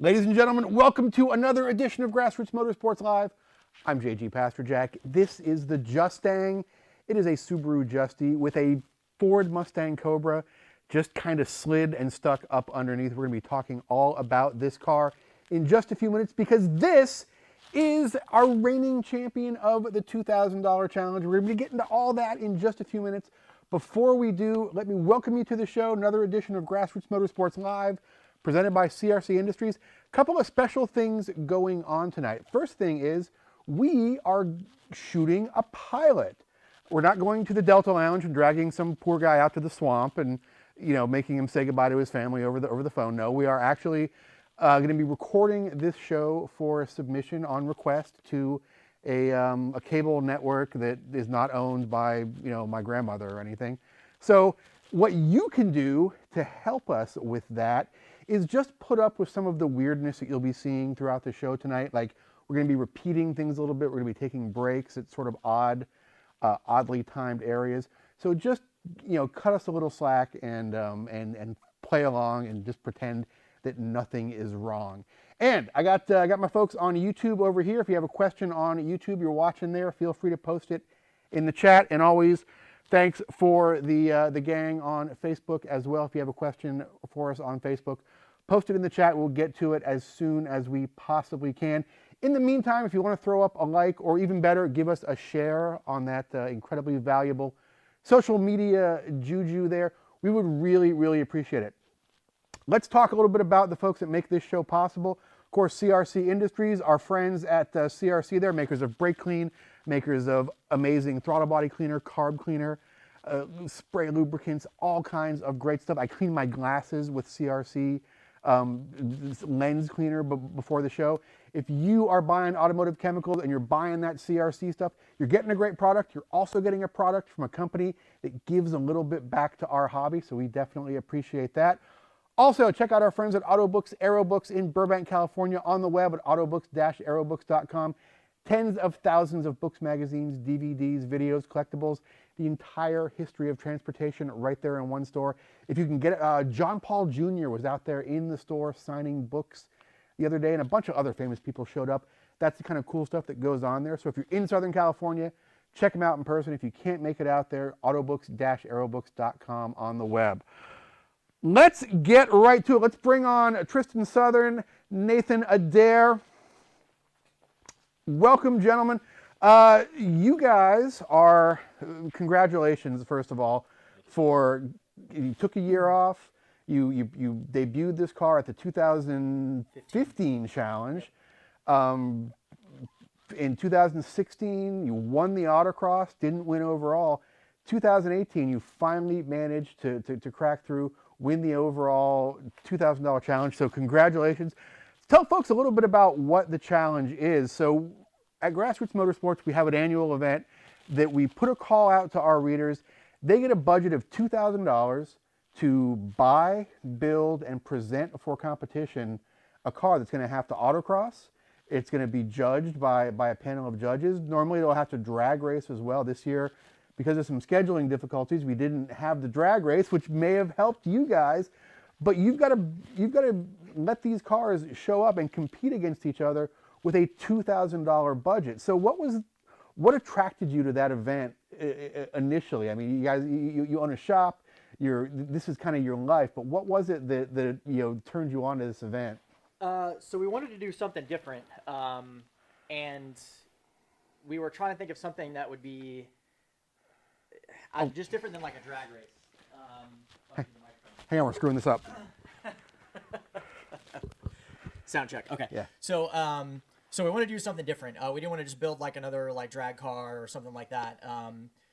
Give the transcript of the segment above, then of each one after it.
Ladies and gentlemen, welcome to another edition of Grassroots Motorsports Live. I'm JG Pastor Jack. This is the Justang. It is a Subaru Justy with a Ford Mustang Cobra just kind of slid and stuck up underneath. We're going to be talking all about this car in just a few minutes because this is our reigning champion of the $2,000 challenge. We're going to be getting to all that in just a few minutes. Before we do, let me welcome you to the show, another edition of Grassroots Motorsports Live, presented by CRC Industries. A couple of special things going on tonight. First thing is we are shooting a pilot. We're not going to the Delta Lounge and dragging some poor guy out to the swamp and, making him say goodbye to his family over the phone. No, we are actually going to be recording this show for submission on request to a cable network that is not owned by, my grandmother or anything. So what you can do to help us with that is just put up with some of the weirdness that you'll be seeing throughout the show tonight. Like, we're going to be repeating things a little bit. We're going to be taking breaks at sort of oddly timed areas. So just, cut us a little slack and play along and just pretend that nothing is wrong. And I got my folks on YouTube over here. If you have a question on YouTube, you're watching there, feel free to post it in the chat. And always, thanks for the gang on Facebook as well. If you have a question for us on Facebook, post it in the chat. We'll get to it as soon as we possibly can. In the meantime, if you want to throw up a like, or even better, give us a share on that incredibly valuable social media juju there, we would really, really appreciate it. Let's talk a little bit about the folks that make this show possible. Of course, CRC Industries, our friends at CRC, they're makers of brake clean, makers of amazing throttle body cleaner, carb cleaner, spray lubricants, all kinds of great stuff. I clean my glasses with CRC lens cleaner before the show. If you are buying automotive chemicals and you're buying that CRC stuff, you're getting a great product. You're also getting a product from a company that gives a little bit back to our hobby, so we definitely appreciate that. Also, check out our friends at Autobooks, Aerobooks in Burbank, California, on the web at autobooks-aerobooks.com. Tens of thousands of books, magazines, DVDs, videos, collectibles, the entire history of transportation right there in one store. If you can get it, John Paul Jr. was out there in the store signing books the other day, and a bunch of other famous people showed up. That's the kind of cool stuff that goes on there. So if you're in Southern California, check them out in person. If you can't make it out there, autobooks-aerobooks.com on the web. Let's get right to it. Let's bring on Tristan Southern, Nathan Adair. Welcome, gentlemen. You guys are, congratulations, first of all, you took a year off. You debuted this car at the 2015 challenge. In 2016, you won the autocross, didn't win overall. 2018, you finally managed to crack through, win the overall $2,000 challenge. So congratulations. Tell folks a little bit about what the challenge is. So at Grassroots Motorsports, we have an annual event that we put a call out to our readers. They get a budget of $2,000 to buy, build, and present for competition a car that's going to have to autocross. It's going to be judged by a panel of judges. Normally, they'll have to drag race as well. This year, because of some scheduling difficulties, we didn't have the drag race, which may have helped you guys. But you've got to let these cars show up and compete against each other with a $2,000 budget. So what attracted you to that event initially? I mean, you guys, you own a shop. This is kind of your life. But what was it that turned you on to this event? So we wanted to do something different, and we were trying to think of something that would be just different than like a drag race. Hang on, we're screwing this up. Sound check. Okay. Yeah. So we want to do something different. We didn't want to just build like another like drag car or something like that.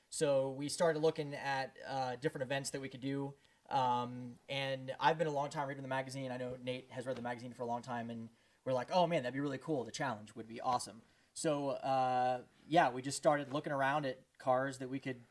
So we started looking at different events that we could do. And I've been a long time reading the magazine. I know Nate has read the magazine for a long time, and we're like, oh man, that'd be really cool. The challenge would be awesome. So we just started looking around at cars that we could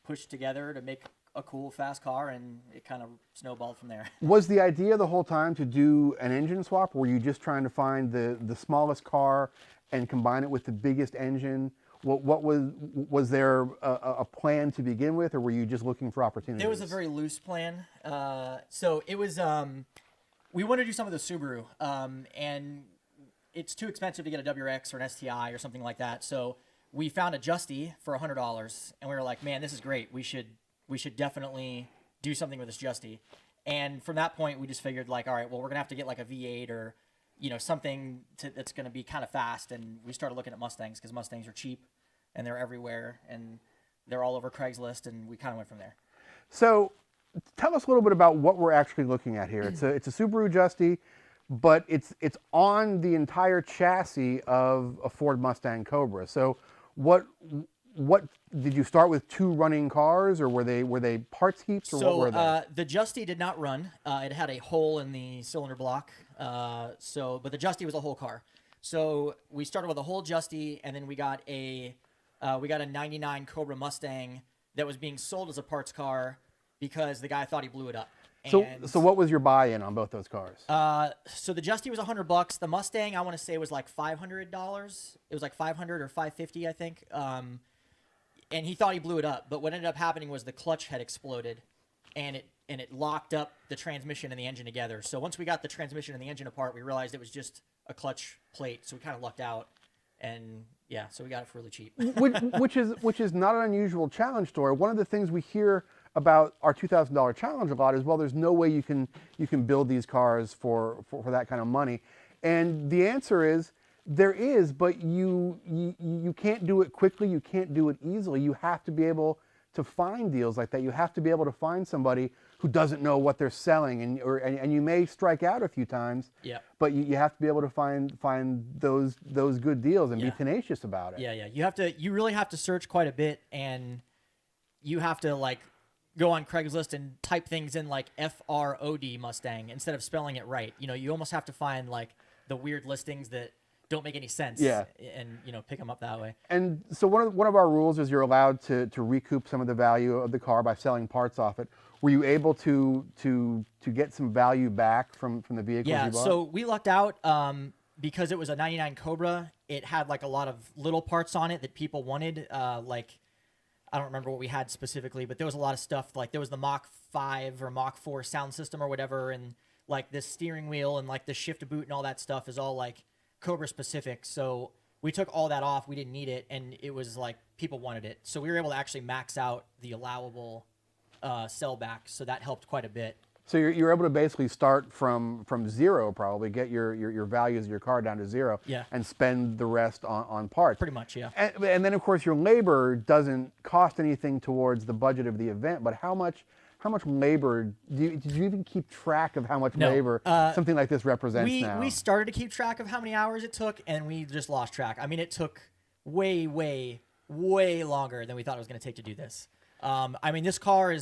push together to make a cool, fast car, and it kind of snowballed from there. Was the idea the whole time to do an engine swap? Or were you just trying to find the smallest car and combine it with the biggest engine? What was there a plan to begin with, or were you just looking for opportunities? There was a very loose plan. So it was we want to do some of the Subaru, and it's too expensive to get a WRX or an STI or something like that. So we found a Justy for $100, and we were like, man, this is great. We should definitely do something with this Justy. And from that point, we just figured like, all right, well, we're gonna have to get like a V8 or, something that's gonna be kind of fast. And we started looking at Mustangs because Mustangs are cheap, and they're everywhere, and they're all over Craigslist, and we kind of went from there. So tell us a little bit about what we're actually looking at here. It's a Subaru Justy, but it's on the entire chassis of a Ford Mustang Cobra. So what did you start with, 2 running cars, or were they parts heaps, or what were they? The Justy did not run. It had a hole in the cylinder block. But the Justy was a whole car. So we started with a whole Justy, and then we got a 99 Cobra Mustang that was being sold as a parts car because the guy thought he blew it up. So what was your buy-in on both those cars? So the Justy was $100. The Mustang, I want to say, was like $500. It was like $500 or $550, I think. And he thought he blew it up, but what ended up happening was the clutch had exploded, and it locked up the transmission and the engine together. So once we got the transmission and the engine apart, we realized it was just a clutch plate. So we kind of lucked out, and yeah, so we got it for really cheap. which is not an unusual challenge story. One of the things we hear about our $2,000 challenge a lot is, well, there's no way you can build these cars for that kind of money, and the answer is there is, but you can't do it quickly. You can't do it easily. You have to be able to find deals like that. You have to be able to find somebody who doesn't know what they're selling, and you may strike out a few times. Yeah. But you have to be able to find those good deals and be tenacious about it. Yeah. You really have to search quite a bit, and you have to like go on Craigslist and type things in like FROD Mustang instead of spelling it right. You almost have to find like the weird listings that don't make any sense. Yeah. And pick them up that way. And so one of our rules is you're allowed to recoup some of the value of the car by selling parts off it. Were you able to get some value back from the vehicles you bought? Yeah, so we lucked out because it was a 99 Cobra. It had like a lot of little parts on it that people wanted. Like, I don't remember what we had specifically, but there was a lot of stuff. Like there was the Mach 5 or Mach 4 sound system or whatever, and like this steering wheel and like the shift boot and all that stuff is all like Cobra specific. So we took all that off. We didn't need it, and it was like people wanted it. So we were able to actually max out the allowable sell back. So that helped quite a bit. So you're able to basically start from zero, probably get your values of your car down to zero, and spend the rest on parts. Pretty much, yeah. And then of course your labor doesn't cost anything towards the budget of the event. But how much labor did you even keep track of how much labor something like this represents now? We started to keep track of how many hours it took, and we just lost track. I mean, it took way longer than we thought it was going to take to do this. I mean, this car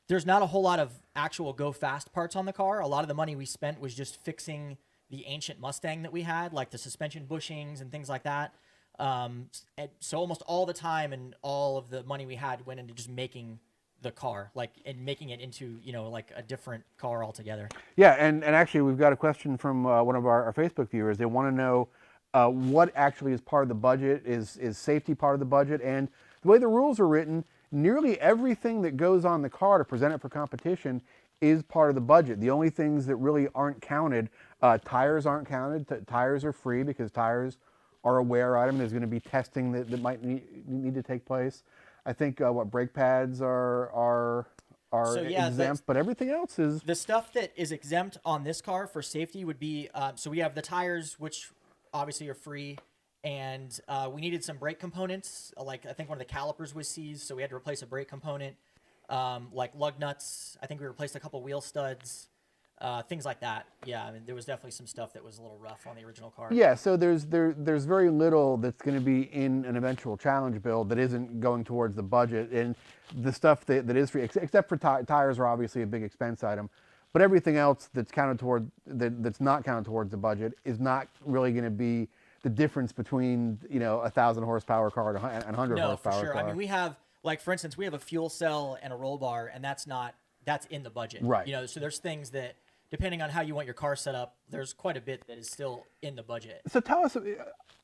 there's not a whole lot of actual go fast parts on the car. A lot of the money we spent was just fixing the ancient Mustang that we had, like the suspension bushings and things like that. So almost all the time and all of the money we had went into just making the car, and making it into, like a different car altogether. Yeah, and actually we've got a question from one of our Facebook viewers. They want to know what actually is part of the budget, is safety part of the budget, and the way the rules are written, nearly everything that goes on the car to present it for competition is part of the budget. The only things that really aren't counted, tires aren't counted. Tires are free because tires are a wear item. There's going to be testing that might need to take place. I think brake pads are exempt, but everything else is... The stuff that is exempt on this car for safety would be, so we have the tires, which obviously are free, and we needed some brake components. Like I think one of the calipers was seized, so we had to replace a brake component. Like lug nuts. I think we replaced a couple wheel studs. Things like that. Yeah, I mean, there was definitely some stuff that was a little rough on the original car. Yeah, so there's very little that's going to be in an eventual challenge build that isn't going towards the budget, and the stuff that is free, except for tires, are obviously a big expense item, but everything else that's not counted towards the budget is not really going to be the difference between 1,000 horsepower car and a 100 horsepower horsepower for sure. car. I mean, we have, like, for instance, we have a fuel cell and a roll bar, and that's in the budget. Right. So there's things that, depending on how you want your car set up, there's quite a bit that is still in the budget. So tell us,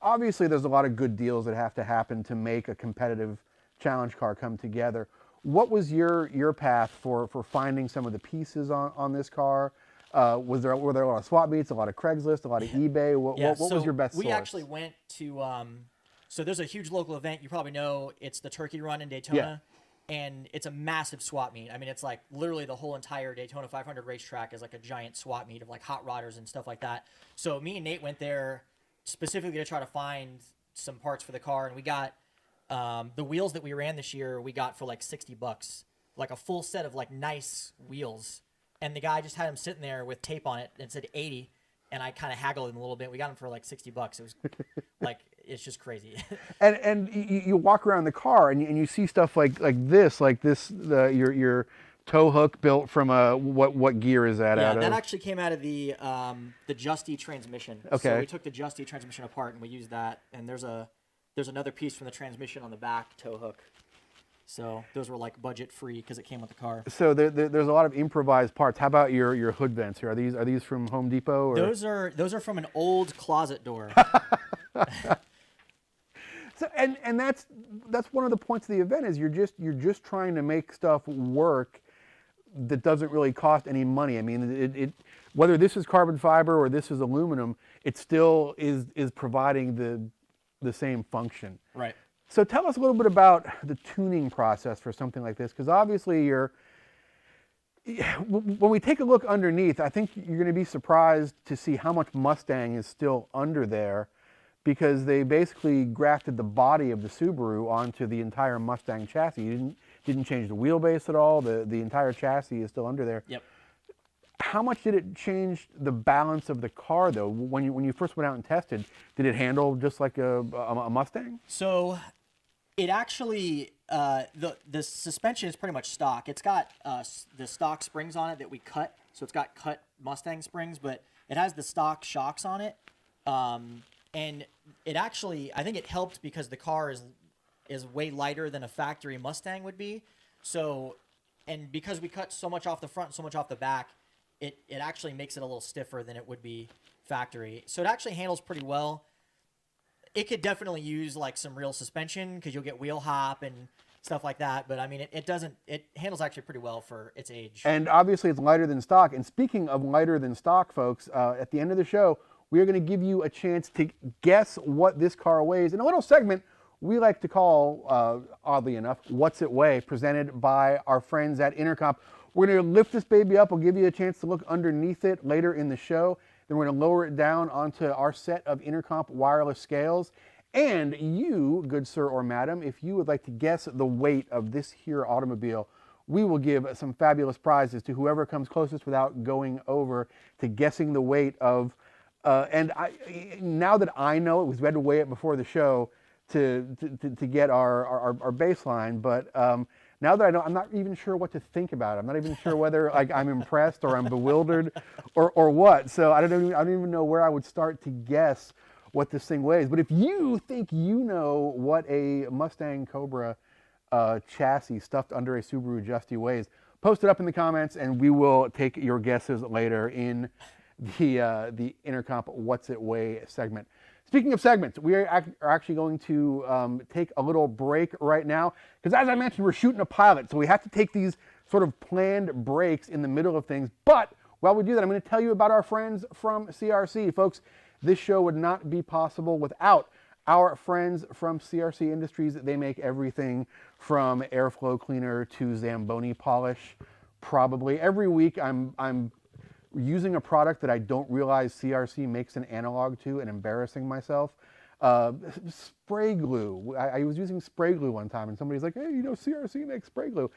obviously there's a lot of good deals that have to happen to make a competitive challenge car come together. What was your path for finding some of the pieces on this car? were there a lot of swap meets, a lot of Craigslist, a lot of eBay? What was your best source? We actually went to, so there's a huge local event. You probably know it's the Turkey Run in Daytona. And it's a massive swap meet. I mean, it's like literally the whole entire Daytona 500 racetrack is like a giant swap meet of like hot rodders and stuff like that. So me and Nate went there specifically to try to find some parts for the car. And we got the wheels that we ran this year, we got for like $60, like a full set of like nice wheels. And the guy just had them sitting there with tape on it and said 80. And I kind of haggled him a little bit. We got him for like $60. It was like, it's just crazy. and you walk around the car and you see stuff like this, your tow hook built from what gear is that out of? Yeah, that actually came out of the Justy transmission. Okay. So we took the Justy transmission apart and we used that. And there's another piece from the transmission on the back tow hook. So those were like budget free because it came with the car. So there's a lot of improvised parts. How about your hood vents here? Are these from Home Depot? Or? Those are from an old closet door. So and that's one of the points of the event is you're just trying to make stuff work that doesn't really cost any money. I mean, it whether this is carbon fiber or this is aluminum, it still is providing the same function. Right. So tell us a little bit about the tuning process for something like this, because obviously when we take a look underneath, I think you're going to be surprised to see how much Mustang is still under there, because they basically grafted the body of the Subaru onto the entire Mustang chassis. You didn't change the wheelbase at all. The entire chassis is still under there. Yep. How much did it change the balance of the car, though? When you first went out and tested, did it handle just like a Mustang? So it actually, the suspension is pretty much stock. It's got the stock springs on it that we cut. So it's got cut Mustang springs, but it has the stock shocks on it. And it actually, I think it helped because the car is way lighter than a factory Mustang would be. So, and because we cut so much off the front, so much off the back, it actually makes it a little stiffer than it would be factory. So it actually handles pretty well. It could definitely use like some real suspension because you'll get wheel hop and stuff like that. But I mean, it handles actually pretty well for its age. And obviously it's lighter than stock. And speaking of lighter than stock, folks, at the end of the show, we are going to give you a chance to guess what this car weighs in a little segment we like to call, oddly enough, What's It Weigh, presented by our friends at Intercomp. We're going to lift this baby up. We'll give you a chance to look underneath it later in the show. Then we're going to lower it down onto our set of Intercomp wireless scales. And you, good sir or madam, if you would like to guess the weight of this here automobile, we will give some fabulous prizes to whoever comes closest without going over to guessing the weight of, now that I know it, was we had to weigh it before the show to get our baseline, but now that I know, I'm not even sure what to think about it. I'm not even sure whether like I'm impressed or I'm bewildered or what. So I don't even know where I would start to guess what this thing weighs. But if you think you know what a Mustang Cobra chassis stuffed under a Subaru Justy weighs, post it up in the comments and we will take your guesses later in the Intercomp What's It Weigh segment. Speaking of segments, we are actually going to take a little break right now because, as I mentioned, we're shooting a pilot, so we have to take these sort of planned breaks in the middle of things. But while we do that, I'm going to tell you about our friends from CRC. Folks, this show would not be possible without our friends from CRC Industries. They make everything from airflow cleaner to Zamboni polish. Probably every week I'm using a product that I don't realize CRC makes an analog to and embarrassing myself. Spray glue. I was using spray glue one time and somebody's like, hey, you know CRC makes spray glue.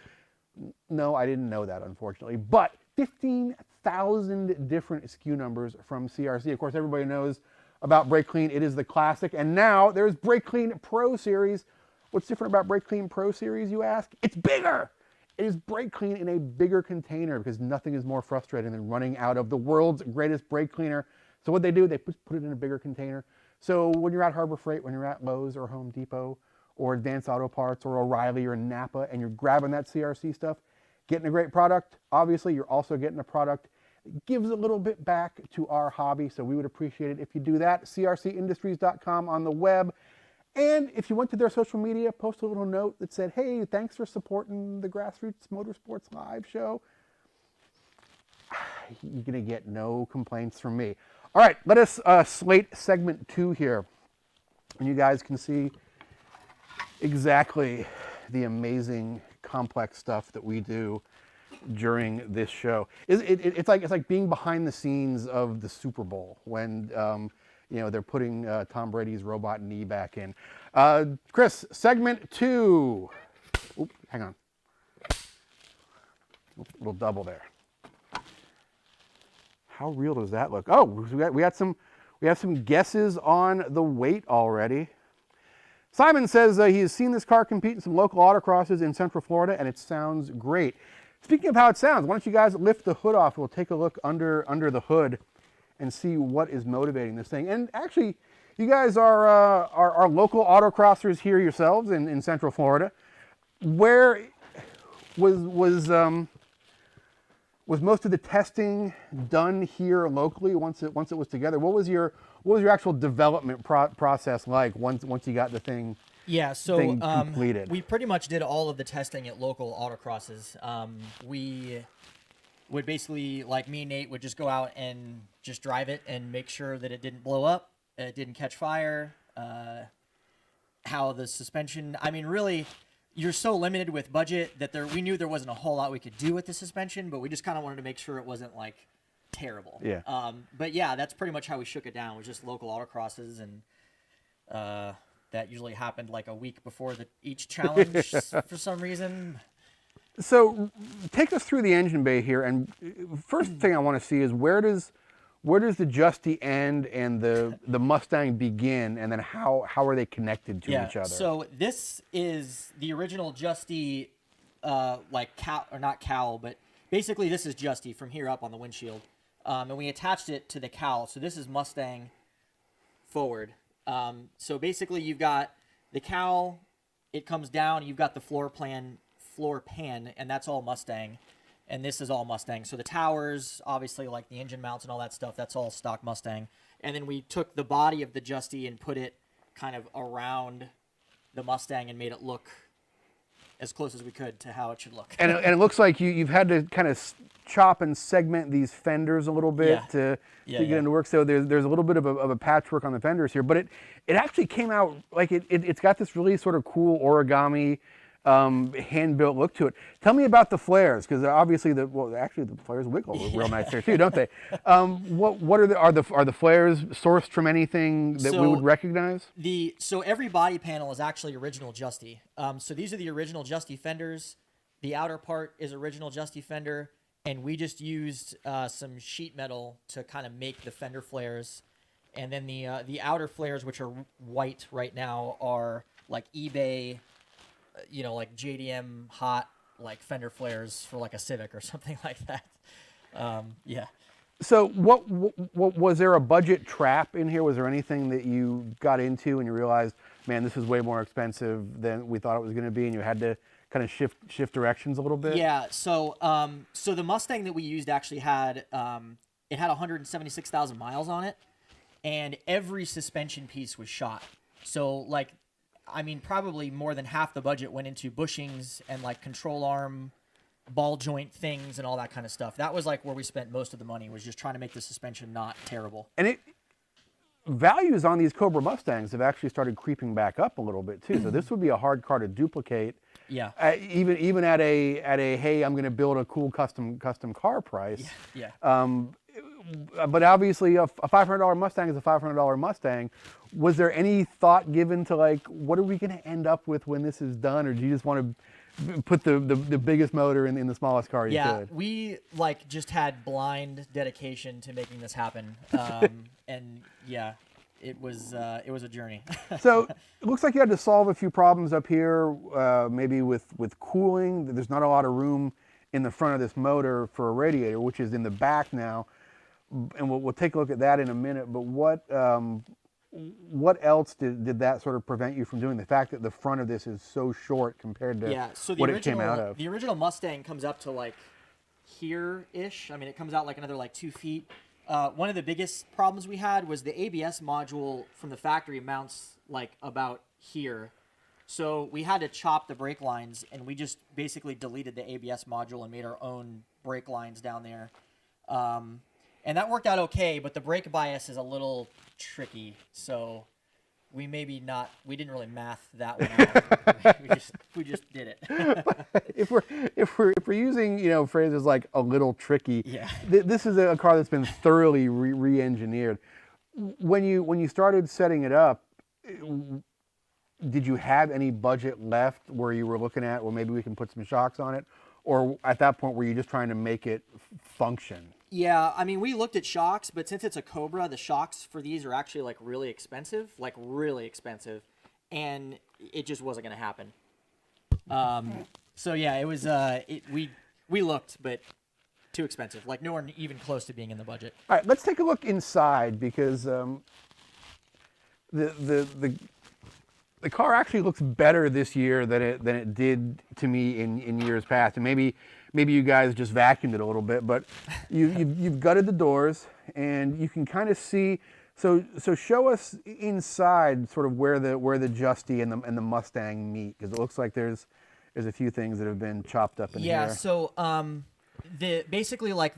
No, I didn't know that, unfortunately. But 15,000 different SKU numbers from CRC. Of course, everybody knows about Brake Clean. It is the classic. And now there's Brake Clean Pro Series. What's different about Brake Clean Pro Series, you ask? It's bigger. It is brake clean in a bigger container because nothing is more frustrating than running out of the world's greatest brake cleaner. So what they do, they put it in a bigger container. So when you're at Harbor Freight, when you're at Lowe's or Home Depot or Advanced Auto Parts or O'Reilly or Napa and you're grabbing that CRC stuff, getting a great product, obviously you're also getting a product that gives a little bit back to our hobby. So we would appreciate it if you do that. crcindustries.com on the web. And if you went to their social media, post a little note that said, hey, thanks for supporting the Grassroots Motorsports live show. you're gonna get no complaints from me. All right, let us slate segment 2 here, and you guys can see exactly the amazing complex stuff that we do during this show. It's like being behind the scenes of the Super Bowl when they're putting Tom Brady's robot knee back in. Chris, segment 2. Oop, hang on. A little double there. How real does that look? Oh, we have some guesses on the weight already. Simon says he has seen this car compete in some local autocrosses in Central Florida, and it sounds great. Speaking of how it sounds, why don't you guys lift the hood off? We'll take a look under the hood and see what is motivating this thing. And actually, you guys are local autocrossers here yourselves in Central Florida. Where was most of the testing done here locally once it was together? What was your actual development process like once you got the thing? Yeah, so completed? We pretty much did all of the testing at local autocrosses. We would basically, like me and Nate, would just go out and just drive it and make sure that it didn't blow up, it didn't catch fire, how the suspension. I mean, really, you're so limited with budget that we knew there wasn't a whole lot we could do with the suspension, but we just kind of wanted to make sure it wasn't like terrible. Yeah. But yeah, that's pretty much how we shook it down. It was just local autocrosses, and that usually happened like a week before each challenge for some reason. So take us through the engine bay here, and first thing I want to see is where does the Justy end and the Mustang begin, and then how are they connected to each other? So this is the original Justy, like cowl, or not cowl, but basically this is Justy from here up on the windshield, and we attached it to the cowl. So this is Mustang forward. So basically you've got the cowl, it comes down, you've got the floor pan, and that's all Mustang. And this is all Mustang. So the towers, obviously, like the engine mounts and all that stuff, that's all stock Mustang. And then we took the body of the Justy and put it kind of around the Mustang and made it look as close as we could to how it should look. And it looks like you've had to kind of chop and segment these fenders a little bit to get into work. So there's a little bit of a patchwork on the fenders here, but it actually came out like it's got this really sort of cool origami hand-built look to it. Tell me about the flares, because obviously the flares wiggle real nice there too, don't they? What are the flares sourced from anything that we would recognize? So every body panel is actually original Justy. So these are the original Justy fenders. The outer part is original Justy fender, and we just used some sheet metal to kind of make the fender flares. And then the outer flares, which are white right now, are like eBay, like JDM hot, like fender flares for like a Civic or something like that. Yeah. So what was there a budget trap in here? Was there anything that you got into and you realized, man, this is way more expensive than we thought it was going to be, and you had to kind of shift directions a little bit? Yeah. So the Mustang that we used actually had it had 176,000 miles on it, and every suspension piece was shot. So probably more than half the budget went into bushings and like control arm, ball joint things and all that kind of stuff. That was like where we spent most of the money, was just trying to make the suspension not terrible. And values on these Cobra Mustangs have actually started creeping back up a little bit too. So this would be a hard car to duplicate. Yeah. Even at a hey, I'm going to build a cool custom car price. Yeah. But obviously a $500 Mustang is a $500 Mustang. Was there any thought given to like, what are we going to end up with when this is done? Or do you just want to put the biggest motor in the smallest car you could? Yeah, we just had blind dedication to making this happen. And yeah, it was a journey. So it looks like you had to solve a few problems up here, maybe with cooling. There's not a lot of room in the front of this motor for a radiator, which is in the back now. And we'll take a look at that in a minute. But what else did that sort of prevent you from doing? The fact that the front of this is so short compared to what it came out of. The original Mustang comes up to like here-ish. I mean, it comes out like another 2 feet. One of the biggest problems we had was the ABS module from the factory mounts like about here. So we had to chop the brake lines, and we just basically deleted the ABS module and made our own brake lines down there. And that worked out okay, but the brake bias is a little tricky, so we didn't really math that one out. we just did it. if we're using phrases like a little tricky, Yeah. This is a car that's been thoroughly re-engineered. When you started setting it up, did you have any budget left where you were looking at, well, maybe we can put some shocks on it, or at that point were you just trying to make it function? Yeah, I mean, we looked at shocks, but since it's a Cobra, the shocks for these are actually like really expensive, and it just wasn't going to happen. So yeah, it was. We looked, but too expensive, like nowhere even close to being in the budget. All right, let's take a look inside because the car actually looks better this year than it did to me in years past, and maybe you guys just vacuumed it a little bit, but you've gutted the doors and you can kind of see. So show us inside, sort of where the Justy and the Mustang meet, because it looks like there's a few things that have been chopped up in here. Yeah. So basically like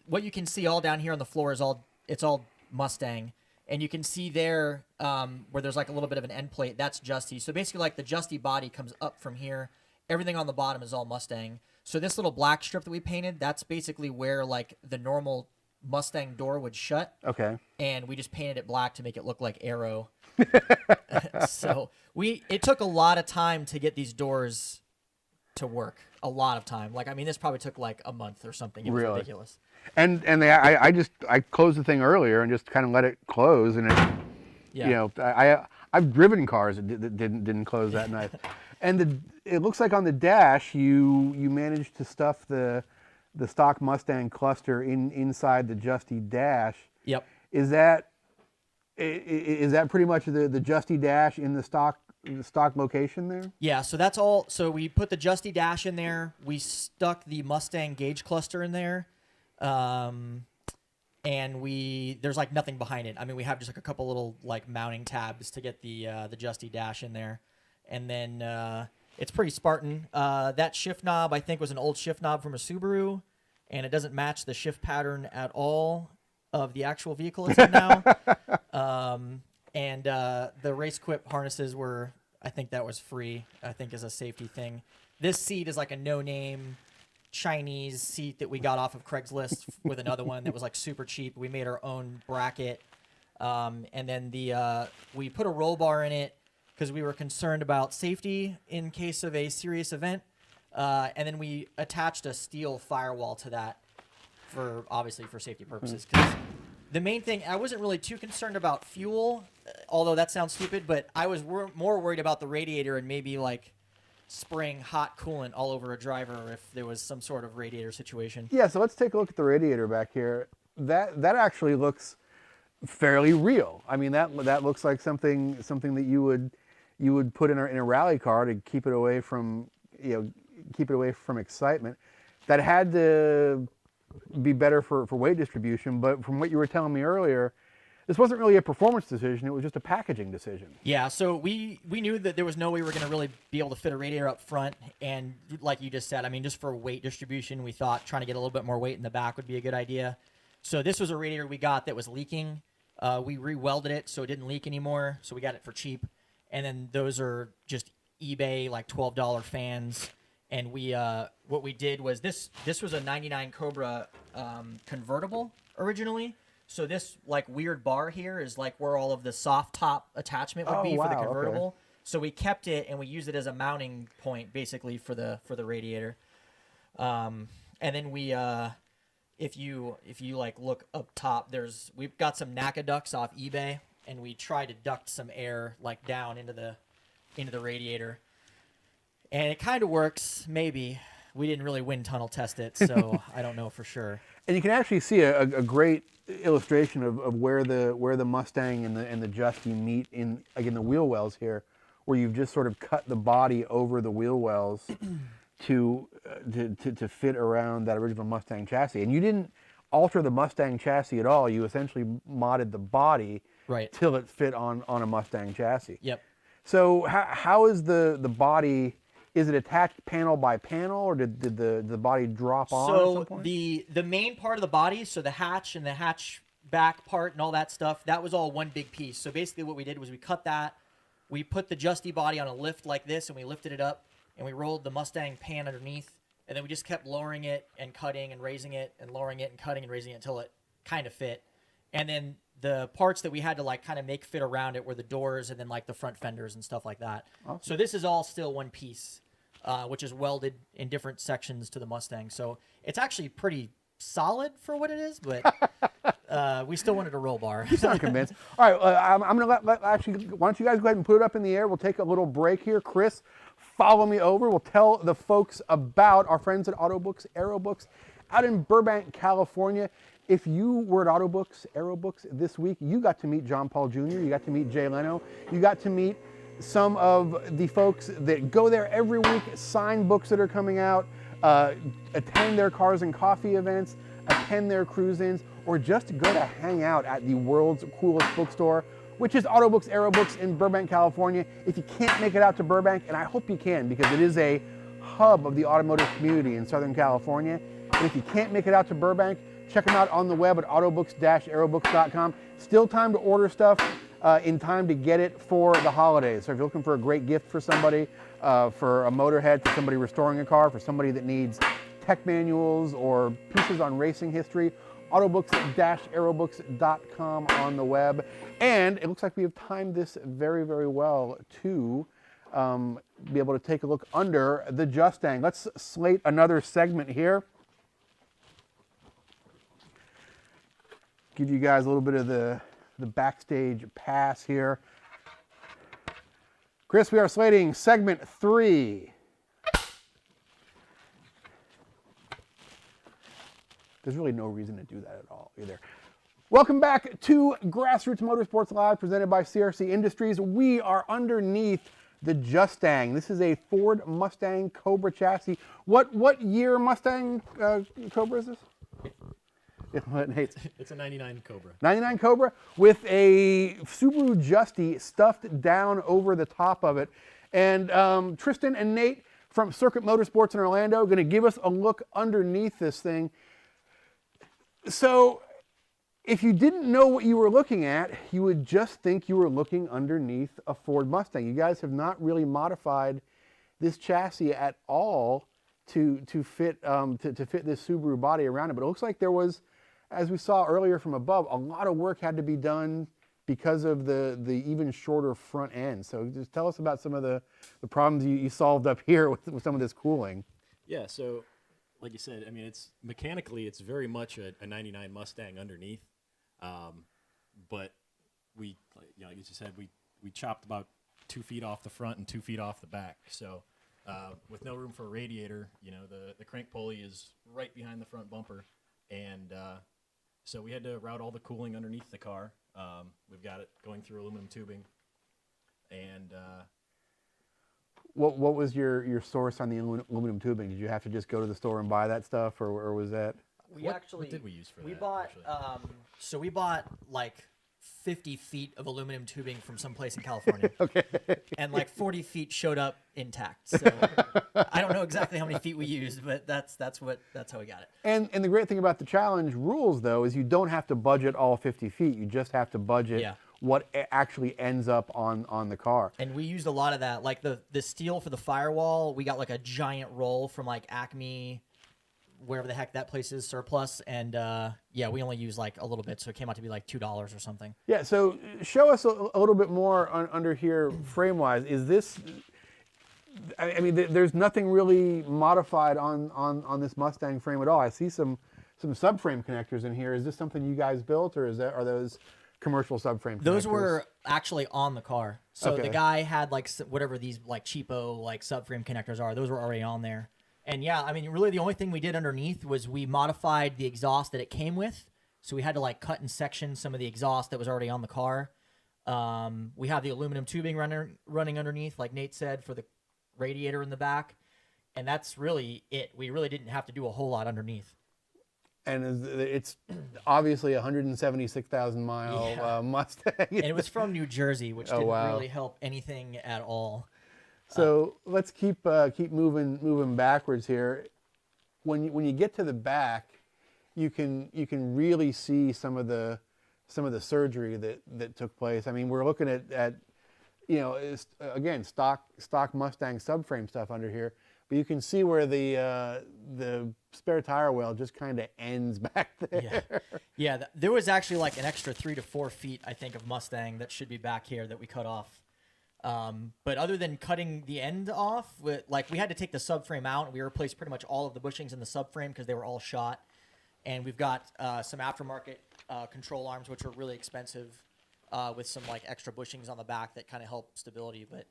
what you can see all down here on the floor is all Mustang. And you can see there where there's like a little bit of an end plate, that's Justy. So basically like the Justy body comes up from here. Everything on the bottom is all Mustang. So this little black strip that we painted, that's basically where like the normal Mustang door would shut. Okay. And we just painted it black to make it look like Arrow. So it took a lot of time to get these doors to work. A lot of time. Like, I mean, this probably took like a month or something. It was really ridiculous. And I closed the thing earlier and just kind of let it close, and it, Yeah. I've driven cars that didn't close that night. And it looks like on the dash you managed to stuff the stock Mustang cluster inside the Justy dash. Yep. Is that pretty much the Justy dash in the stock location there? Yeah, so that's all. So we put the Justy dash in there. We stuck the Mustang gauge cluster in there. And there's like nothing behind it. I mean, we have just like a couple little like mounting tabs to get the Justy dash in there. And then it's pretty Spartan. That shift knob, I think, was an old shift knob from a Subaru, and it doesn't match the shift pattern at all of the actual vehicle it's in now. And the race quip harnesses were, I think that was free, I think, as a safety thing. This seat is like a no-name Chinese seat that we got off of Craigslist with another one that was like super cheap. We made our own bracket. And then we put a roll bar in it because we were concerned about safety in case of a serious event. And then we attached a steel firewall to that obviously for safety purposes. Because the main thing, I wasn't really too concerned about fuel, although that sounds stupid, but I was more worried about the radiator and maybe like spraying hot coolant all over a driver if there was some sort of radiator situation. Yeah, so let's take a look at the radiator back here. That actually looks fairly real. I mean, that looks like something that you would put in a rally car to keep it away from excitement. That had to be better for weight distribution, but from what you were telling me earlier, this wasn't really a performance decision, it was just a packaging decision. Yeah, so we knew that there was no way we were going to really be able to fit a radiator up front, and like you just said, I mean, just for weight distribution, we thought trying to get a little bit more weight in the back would be a good idea. So this was a radiator we got that was leaking. We re-welded it so it didn't leak anymore, so we got it for cheap. And then those are just eBay, like $12 fans. And what we did was this was a 99 Cobra convertible originally. So this like weird bar here is like where all of the soft top attachment would be for the convertible. Okay. So we kept it and we used it as a mounting point basically for the radiator. And then we if you like look up top, we've got some NACA ducts off eBay, and we tried to duct some air like down into the radiator. And it kind of works, maybe. We didn't really wind tunnel test it, so I don't know for sure. And you can actually see a great illustration of where the Mustang and the Justy meet in the wheel wells here, where you've just sort of cut the body over the wheel wells to fit around that original Mustang chassis. And you didn't alter the Mustang chassis at all. You essentially modded the body till it fit on a Mustang chassis. Yep. So how is the body is it attached panel by panel, or did the body drop on at some So point? the main part of the body, so the hatch and the hatch back part and all that stuff, that was all one big piece. So basically what we did was we cut that, we put the Justy body on a lift like this, and we lifted it up, and we rolled the Mustang pan underneath, and then we just kept lowering it and cutting and raising it and lowering it and cutting and raising it until it kind of fit. And then the parts that we had to like kind of make fit around it were the doors and then like the front fenders and stuff like that. Awesome. So this is all still one piece, which is welded in different sections to the Mustang. So it's actually pretty solid for what it is, but we still wanted a roll bar. You sound convinced. All right, I'm going to actually, why don't you guys go ahead and put it up in the air. We'll take a little break here. Chris, follow me over. We'll tell the folks about our friends at Autobooks, Aerobooks, out in Burbank, California. If you were at Autobooks, Aerobooks this week, you got to meet John Paul Jr., you got to meet Jay Leno, you got to meet some of the folks that go there every week, sign books that are coming out, attend their Cars and Coffee events, attend their cruise-ins, or just go to hang out at the world's coolest bookstore, which is Autobooks, Aerobooks in Burbank, California. If you can't make it out to Burbank, and I hope you can because it is a hub of the automotive community in Southern California, and if you can't make it out to Burbank, check them out on the web at autobooks-aerobooks.com. Still time to order stuff in time to get it for the holidays. So if you're looking for a great gift for somebody, for a motorhead, for somebody restoring a car, for somebody that needs tech manuals or pieces on racing history, autobooks-aerobooks.com on the web. And it looks like we have timed this very, very well to be able to take a look under the Justang. Let's slate another segment here. Give you guys a little bit of the backstage pass here. Chris, we are slating segment 3. There's really no reason to do that at all either. Welcome back to Grassroots Motorsports Live, presented by CRC Industries. We are underneath the Justang. This is a Ford Mustang Cobra chassis. What year Mustang Cobra is this? It's a 99 Cobra. 99 Cobra with a Subaru Justy stuffed down over the top of it. And Tristan and Nate from Circuit Motorsports in Orlando are going to give us a look underneath this thing. So if you didn't know what you were looking at, you would just think you were looking underneath a Ford Mustang. You guys have not really modified this chassis at all to fit this Subaru body around it. But it looks like there was, as we saw earlier from above, a lot of work had to be done because of the even shorter front end. So just tell us about some of the problems you solved up here with some of this cooling. Yeah, so like you said, I mean, it's mechanically, it's very much a 99 Mustang underneath. But we, like you said, we chopped about 2 feet off the front and 2 feet off the back. So with no room for a radiator, the crank pulley is right behind the front bumper. And so we had to route all the cooling underneath the car. We've got it going through aluminum tubing. And what was your source on the aluminum tubing? Did you have to just go to the store and buy that stuff, or was that? What did we use for that? We bought so we bought like 50 feet of aluminum tubing from someplace in California. Okay. And like 40 feet showed up intact. So I don't know exactly how many feet we used, but that's how we got it. And the great thing about the challenge rules, though, is you don't have to budget all 50 feet. You just have to budget what actually ends up on the car. And we used a lot of that. Like the steel for the firewall, we got like a giant roll from like Acme, wherever the heck that place is, Surplus. And we only used like a little bit, so it came out to be like $2 or something. Yeah, so show us a little bit more under here frame-wise. Is this, I mean, there's nothing really modified on this Mustang frame at all. I see some subframe connectors in here. Is this something you guys built, or are those commercial subframe connectors? Those were actually on the car. So the guy had like whatever these like cheapo like subframe connectors are. Those were already on there. And yeah, I mean, really the only thing we did underneath was we modified the exhaust that it came with. So we had to like cut and section some of the exhaust that was already on the car. We have the aluminum tubing running underneath, like Nate said, for the radiator in the back. And that's really it. We really didn't have to do a whole lot underneath. And it's obviously a 176,000 mile Mustang. And it was from New Jersey, which didn't really help anything at all. So let's keep moving backwards here. When you get to the back, you can really see some of the surgery that took place. I mean, we're looking at again stock Mustang subframe stuff under here, but you can see where the spare tire well just kind of ends back there. Yeah. There was actually like an extra 3 to 4 feet, I think, of Mustang that should be back here that we cut off. But other than cutting the end off, we had to take the subframe out. We replaced pretty much all of the bushings in the subframe because they were all shot. And we've got some aftermarket control arms, which are really expensive, with some like extra bushings on the back that kind of help stability. But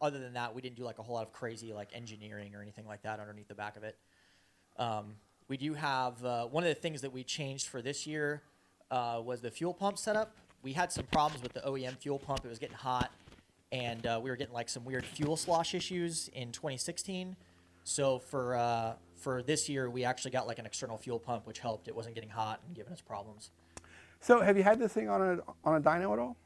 other than that, we didn't do like a whole lot of crazy like engineering or anything like that underneath the back of it. We do have one of the things that we changed for this year was the fuel pump setup. We had some problems with the OEM fuel pump. It was getting hot. And we were getting like some weird fuel slosh issues in 2016. So for this year, we actually got like an external fuel pump, which helped. It wasn't getting hot and giving us problems. So have you had this thing on a dyno at all?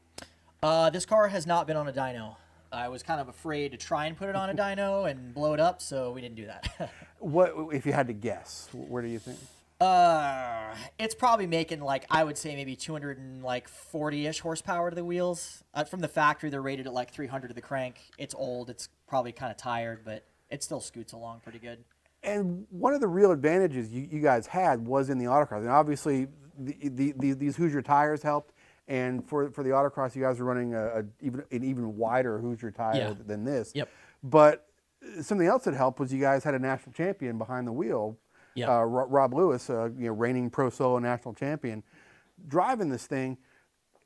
This car has not been on a dyno. I was kind of afraid to try and put it on a dyno and blow it up, so we didn't do that. What if you had to guess? Where do you think? It's probably making like, I would say maybe 240-ish horsepower to the wheels. From the factory, they're rated at like 300 to the crank. It's old. It's probably kind of tired, but it still scoots along pretty good. And one of the real advantages you guys had was in the autocross. And obviously, these Hoosier tires helped. And for the autocross, you guys were running an even wider Hoosier tire than this. Yep. But something else that helped was you guys had a national champion behind the wheel. Yeah. Rob Lewis, reigning pro solo national champion, driving this thing.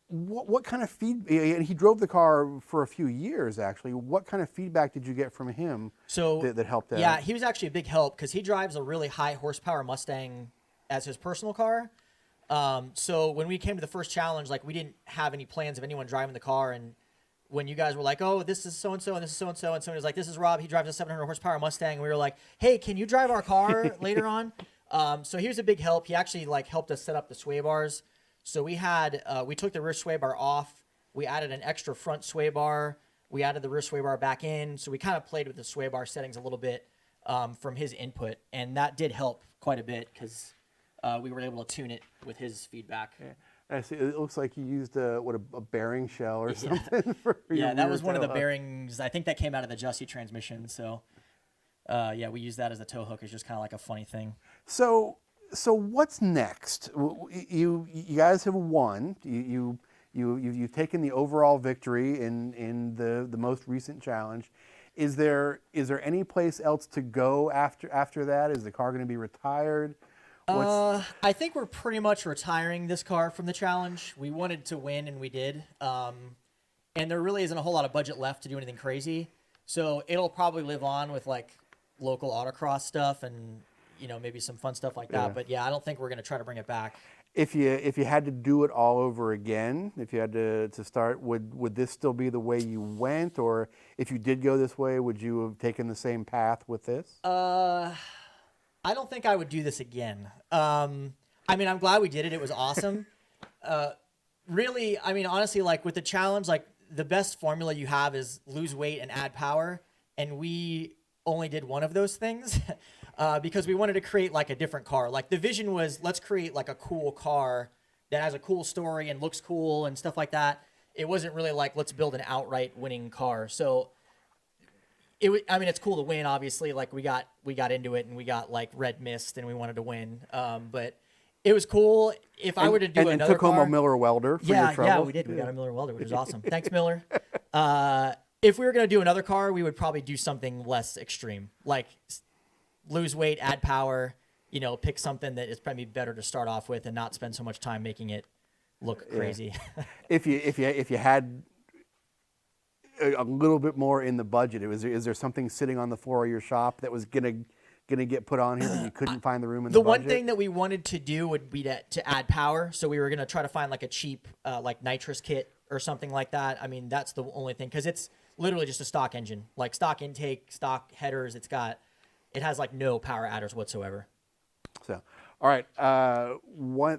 What kind of feedback? And he drove the car for a few years, actually. What kind of feedback did you get from him that helped out? Yeah, he was actually a big help because he drives a really high horsepower Mustang as his personal car. So when we came to the first challenge, like we didn't have any plans of anyone driving the car, and when you guys were like, oh, this is so-and-so, and this is so-and-so, and someone was like, this is Rob, he drives a 700 horsepower Mustang, and we were like, hey, can you drive our car later on? So he was a big help. He actually like helped us set up the sway bars. So we had, we took the rear sway bar off, we added an extra front sway bar, we added the rear sway bar back in, so we kind of played with the sway bar settings a little bit from his input, and that did help quite a bit because we were able to tune it with his feedback. Yeah. I see. It looks like you used a bearing shell or something. For your that was one of the tail hook. bearings. I think that came out of the Justy transmission. So, we use that as a tow hook. It's just kind of like a funny thing. So what's next? You guys have won. You've taken the overall victory in the most recent challenge. Is there any place else to go after that? Is the car going to be retired? I think we're pretty much retiring this car from the challenge. We wanted to win, and we did. And there really isn't a whole lot of budget left to do anything crazy. So it'll probably live on with like local autocross stuff and maybe some fun stuff like that. But I don't think we're going to try to bring it back. If you had to do it all over again, if you had to start, would this still be the way you went, or if you did go this way, would you have taken the same path with this? I don't think I would do this again. I mean, I'm glad we did it. It was awesome. Really, I mean, honestly, like with the challenge, like the best formula you have is lose weight and add power. And we only did one of those things because we wanted to create like a different car. Like the vision was, let's create like a cool car that has a cool story and looks cool and stuff like that. It wasn't really like, let's build an outright winning car. So it's cool to win, obviously. Like we got into it and we got like red mist and we wanted to win. But it was cool. If I were to do another and took car, home a Miller welder for your trouble. Yeah, we did. We got a Miller welder, which is awesome. Thanks, Miller. If we were going to do another car, we would probably do something less extreme, like lose weight, add power, pick something that is probably better to start off with and not spend so much time making it look crazy. If you had a little bit more in the budget, is there something sitting on the floor of your shop that was gonna get put on here that you couldn't find the room in the budget? One thing that we wanted to do would be to add power. So we were gonna try to find like a cheap like nitrous kit or something like that. I mean, that's the only thing, because it's literally just a stock engine, like stock intake, stock headers. It has like no power adders whatsoever. So, all right.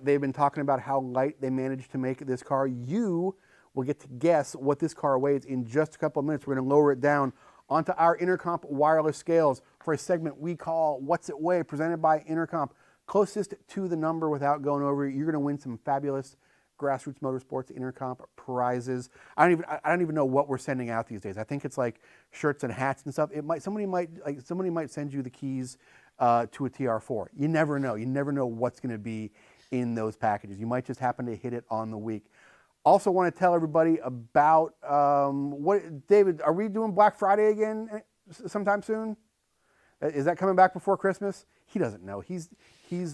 They've been talking about how light they managed to make this car. You will get to guess what this car weighs in just a couple of minutes. We're going to lower it down onto our Intercomp wireless scales for a segment we call What's It Weigh, presented by Intercomp. Closest to the number without going over it, you're going to win some fabulous Grassroots Motorsports Intercomp prizes. I don't even know what we're sending out these days. I think it's like shirts and hats and stuff. Somebody might send you the keys to a TR4. You never know. You never know what's going to be in those packages. You might just happen to hit it on the week. Also want to tell everybody about David, are we doing Black Friday again sometime soon? Is that coming back before Christmas? He doesn't know. He's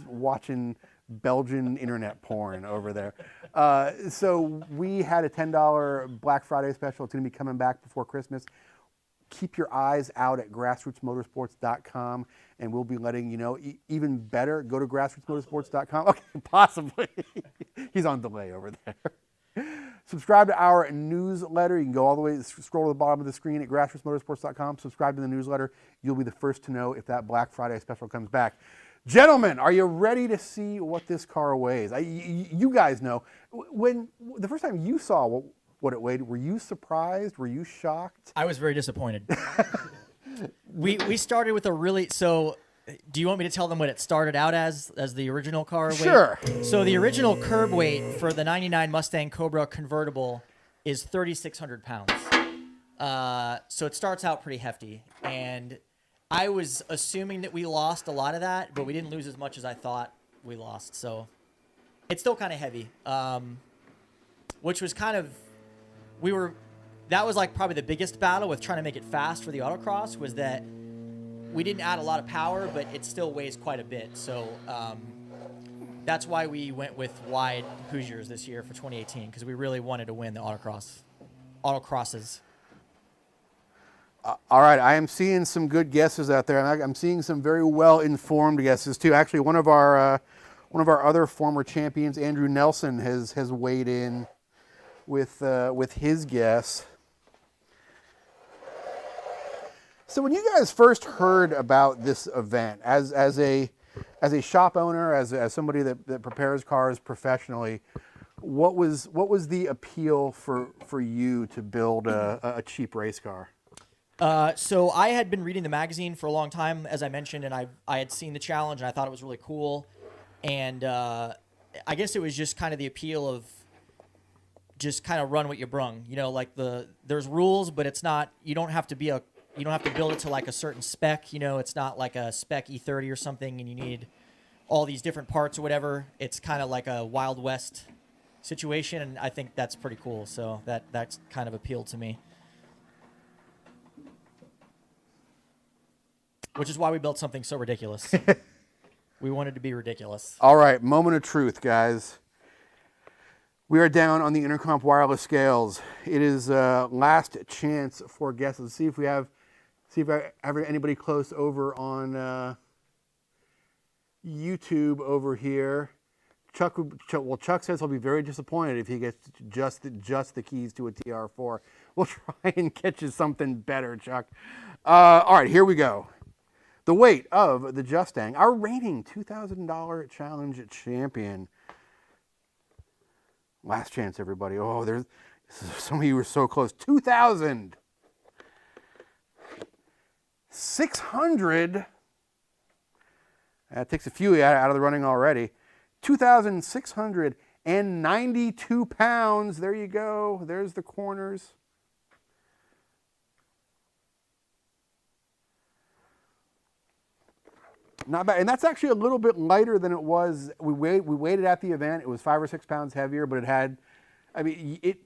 watching Belgian internet porn over there. So we had a $10 Black Friday special. It's going to be coming back before Christmas. Keep your eyes out at grassrootsmotorsports.com, and we'll be letting you know. Even better, go to grassrootsmotorsports.com. Okay, possibly. He's on delay over there. Subscribe to our newsletter. You can go all the way, scroll to the bottom of the screen at grassrootsmotorsports.com. Subscribe to the newsletter. You'll be the first to know if that Black Friday special comes back. Gentlemen, are you ready to see what this car weighs? You guys know. When the first time you saw what it weighed, were you surprised? Were you shocked? I was very disappointed. we started with a really so. Do you want me to tell them what it started out as the original car weight? Sure. So the original curb weight for the '99 Mustang Cobra convertible is 3,600 pounds. So it starts out pretty hefty, and I was assuming that we lost a lot of that, but we didn't lose as much as I thought we lost. So it's still kind of heavy, which was kind of that was like probably the biggest battle with trying to make it fast for the autocross, was that we didn't add a lot of power, but it still weighs quite a bit. So that's why we went with wide Hoosiers this year for 2018, because we really wanted to win the autocrosses. All right, I am seeing some good guesses out there. I'm seeing some very well-informed guesses too. Actually, one of our other former champions, Andrew Nelson, has weighed in with his guess. So when you guys first heard about this event, as a shop owner, as somebody that prepares cars professionally, what was the appeal for you to build a cheap race car? So I had been reading the magazine for a long time, as I mentioned, and I had seen the challenge, and I thought it was really cool. And I guess it was just kind of the appeal of just kind of run what you brung. You know, like there's rules, but it's not. You don't have to build it to like a certain spec. You know, it's not like a spec E30 or something, and you need all these different parts or whatever. It's kind of like a Wild West situation, and I think that's pretty cool. So that's kind of appealed to me. Which is why we built something so ridiculous. We wanted to be ridiculous. All right, moment of truth, guys. We are down on the Intercomp wireless scales. It is last chance for guesses. See if I have anybody close over on YouTube over here. Chuck says he'll be very disappointed if he gets just the keys to a TR4. We'll try and catch you something better, Chuck. All right, here we go. The weight of the Justang, our reigning $2,000 challenge champion. Last chance, everybody. Oh, some of you were so close. 2,600. That takes a few out of the running already. 2,692 pounds. There you go. There's the corners. Not bad, and that's actually a little bit lighter than it was. We weighed it at the event. It was 5 or 6 pounds heavier, but it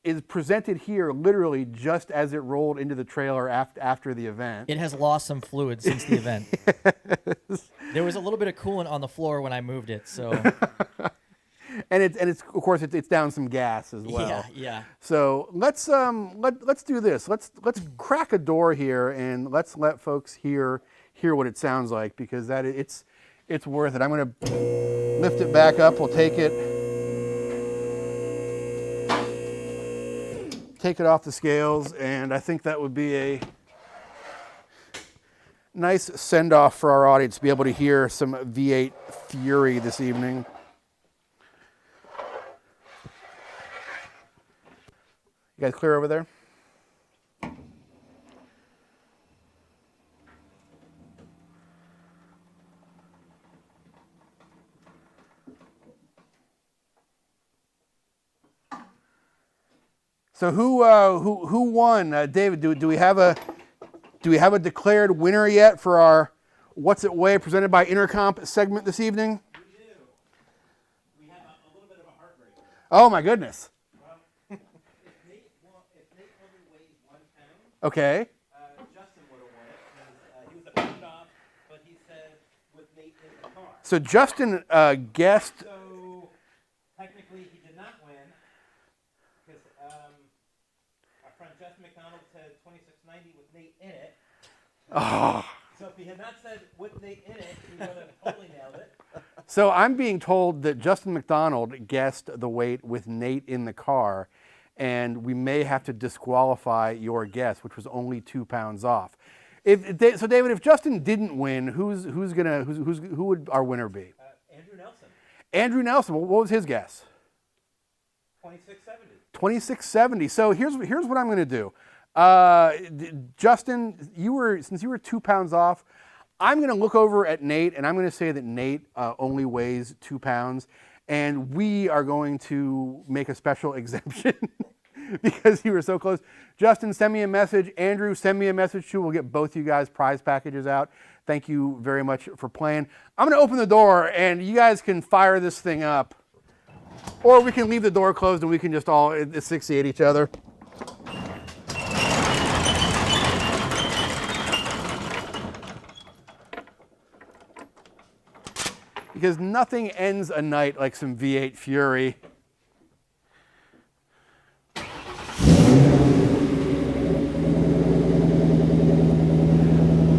is presented here literally just as it rolled into the trailer after the event. It has lost some fluid since the event. Yes. There was a little bit of coolant on the floor when I moved it, so. and it's of course it's down some gas as well. Yeah. So let's do this. Let's crack a door here and let's let folks hear what it sounds like, because it's worth it. I'm going to lift it back up. We'll take it off the scales, and I think that would be a nice send-off for our audience to be able to hear some V8 fury this evening. You guys clear over there? So who won? David, do we have a declared winner yet for our What's It Weigh presented by Intercomp segment this evening? We do. We have a little bit of a heartbreaker. Oh my goodness. Well, if Nate only weighs 1 pound, Okay. Justin would have won it. He was a pound off, but he said with Nate in the car. So Justin guessed. So technically, he did not win because our friend Justin McDonald said 2690 with Nate in it. Oh. So if he had not said with Nate in it, he would have totally nailed it. So I'm being told that Justin McDonald guessed the weight with Nate in the car, and we may have to disqualify your guess, which was only 2 pounds off. So David, if Justin didn't win, who would our winner be? Andrew Nelson, Andrew Nelson. What was his guess? 2670. 2670. So here's what I'm going to do. Justin, since you were 2 pounds off, I'm going to look over at Nate and I'm going to say that Nate only weighs 2 pounds, and we are going to make a special exemption because you were so close. Justin, send me a message. Andrew, send me a message too. We'll get both you guys prize packages out. Thank you very much for playing. I'm going to open the door and you guys can fire this thing up, or we can leave the door closed and we can just all asphyxiate each other. Because nothing ends a night like some V8 Fury.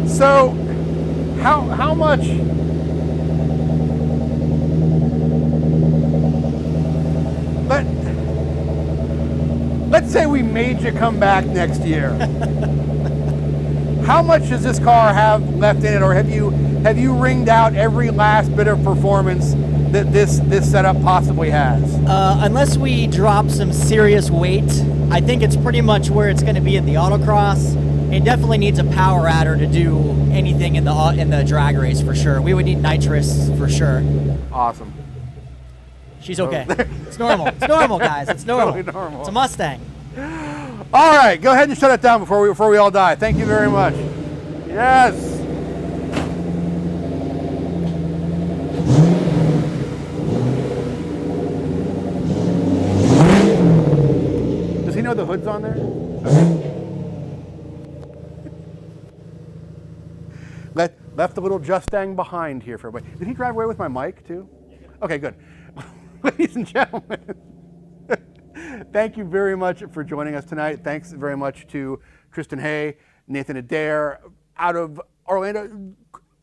So, how much? Let's say we made you come back next year. How much does this car have left in it, or have you ringed out every last bit of performance that this setup possibly has? Unless we drop some serious weight, I think it's pretty much where it's going to be at the autocross. It definitely needs a power adder to do anything in the drag race for sure. We would need nitrous for sure. Awesome. She's okay. It's normal. It's normal, guys. It's normal. Totally normal. It's a Mustang. All right, go ahead and shut it down before we all die. Thank you very much. Yes. Does he know the hood's on there? Left the little Justang behind here for everybody. Did he drive away with my mic too? Okay, good. Ladies and gentlemen, thank you very much for joining us tonight. Thanks very much to Tristan Hay, Nathan Adair out of Orlando.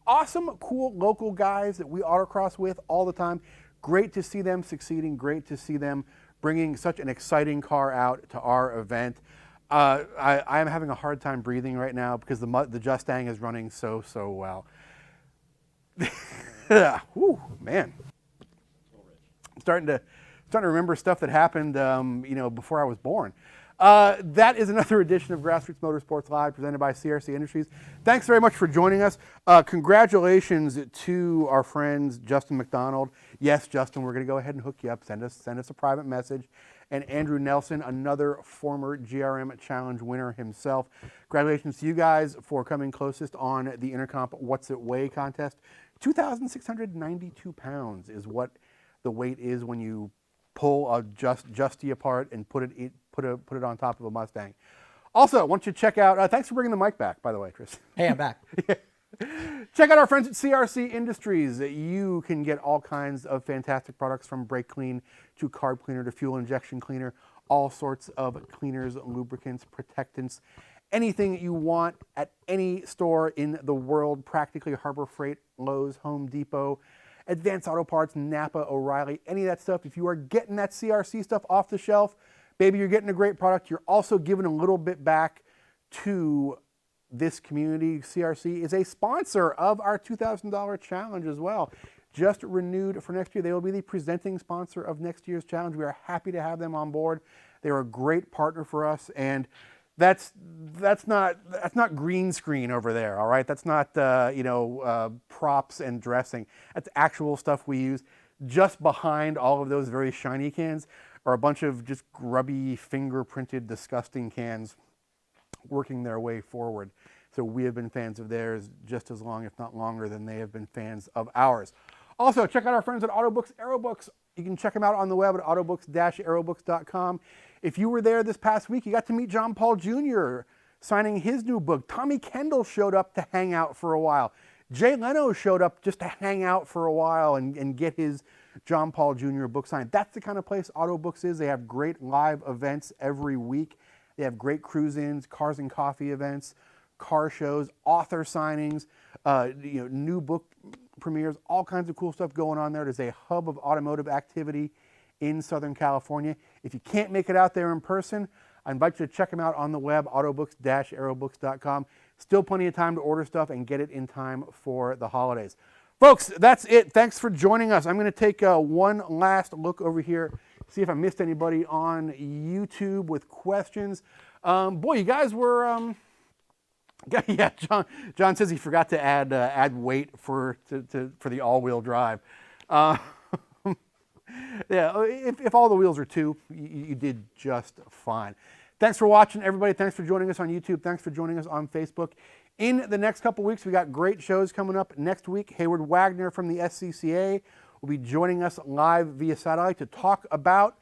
Awesome, cool local guys that we autocross with all the time. Great to see them succeeding. Great to see them bringing such an exciting car out to our event. I am having a hard time breathing right now because the Justang is running so well. Whew, man. I'm starting to remember stuff that happened, before I was born. That is another edition of Grassroots Motorsports Live presented by CRC Industries. Thanks very much for joining us. Congratulations to our friends Justin McDonald. Yes, Justin, we're going to go ahead and hook you up. Send us a private message. And Andrew Nelson, another former GRM Challenge winner himself. Congratulations to you guys for coming closest on the Intercomp What's It Weigh contest. 2,692 pounds is what the weight is when you pull a Justy apart and put it on top of a Mustang. Also, I want you to check out. Thanks for bringing the mic back, by the way, Chris. Hey, I'm back. Check out our friends at CRC Industries. You can get all kinds of fantastic products, from brake clean to carb cleaner to fuel injection cleaner, all sorts of cleaners, lubricants, protectants, anything that you want at any store in the world, practically. Harbor Freight, Lowe's, Home Depot, Advanced Auto Parts, Napa, O'Reilly, any of that stuff. If you are getting that CRC stuff off the shelf, baby, you're getting a great product. You're also giving a little bit back to this community. CRC is a sponsor of our $2,000 challenge as well. Just renewed for next year. They will be the presenting sponsor of next year's challenge. We are happy to have them on board. They're a great partner for us, and that's not green screen over there. All right, that's not props and dressing. That's actual stuff we use. Just behind all of those very shiny cans are a bunch of just grubby, fingerprinted, disgusting cans working their way forward. So we have been fans of theirs just as long, if not longer, than they have been fans of ours. Also, check out our friends at Autobooks Aerobooks. You can check them out on the web at autobooks-aerobooks.com. If you were there this past week, you got to meet John Paul Jr. signing his new book. Tommy Kendall showed up to hang out for a while. Jay Leno showed up just to hang out for a while and get his John Paul Jr. book signed. That's the kind of place Autobooks is. They have great live events every week. They have great cruise-ins, cars and coffee events, car shows, author signings, new book premieres, all kinds of cool stuff going on there. It is a hub of automotive activity in Southern California. If you can't make it out there in person, I invite you to check them out on the web, autobooks-aerobooks.com. Still plenty of time to order stuff and get it in time for the holidays. Folks, that's it. Thanks for joining us. I'm going to take one last look over here, see if I missed anybody on YouTube with questions. Boy, you guys were... yeah, John says he forgot to add weight for the all-wheel drive. Yeah, if all the wheels are 2, you did just fine. Thanks for watching, everybody. Thanks for joining us on YouTube. Thanks for joining us on Facebook. In the next couple weeks, we got great shows coming up. Next week, Hayward Wagner from the SCCA will be joining us live via satellite to talk about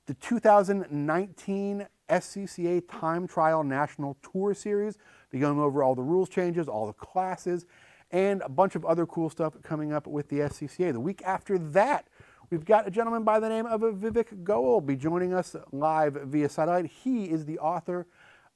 the 2019 SCCA Time Trial National Tour Series. We'll be going over all the rules changes, all the classes, and a bunch of other cool stuff coming up with the SCCA. The week after that, we've got a gentleman by the name of Vivek Goel be joining us live via satellite. He is the author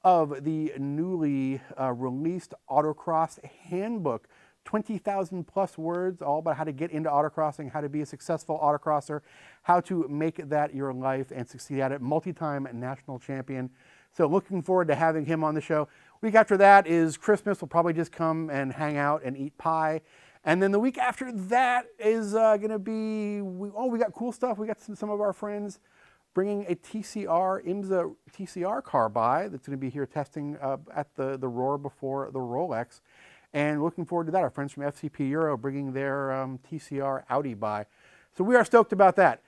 of the newly released Autocross Handbook. 20,000 plus words, all about how to get into autocrossing, how to be a successful autocrosser, how to make that your life and succeed at it. Multi-time national champion. So looking forward to having him on the show. Week after that is Christmas. We'll probably just come and hang out and eat pie. And then the week after that is going to be, we got cool stuff. We got some of our friends bringing a IMSA TCR car by that's going to be here testing at the Roar before the Rolex. And looking forward to that. Our friends from FCP Euro bringing their TCR Audi by. So we are stoked about that.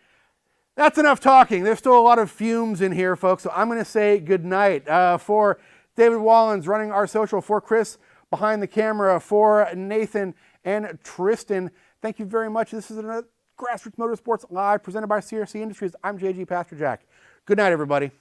That's enough talking. There's still a lot of fumes in here, folks. So I'm going to say good night. For David Wallens running our social, for Chris behind the camera, for Nathan and Tristan, thank you very much. This is another Grassroots Motorsports Live presented by CRC Industries. I'm JG Pasterjack. Good night, everybody.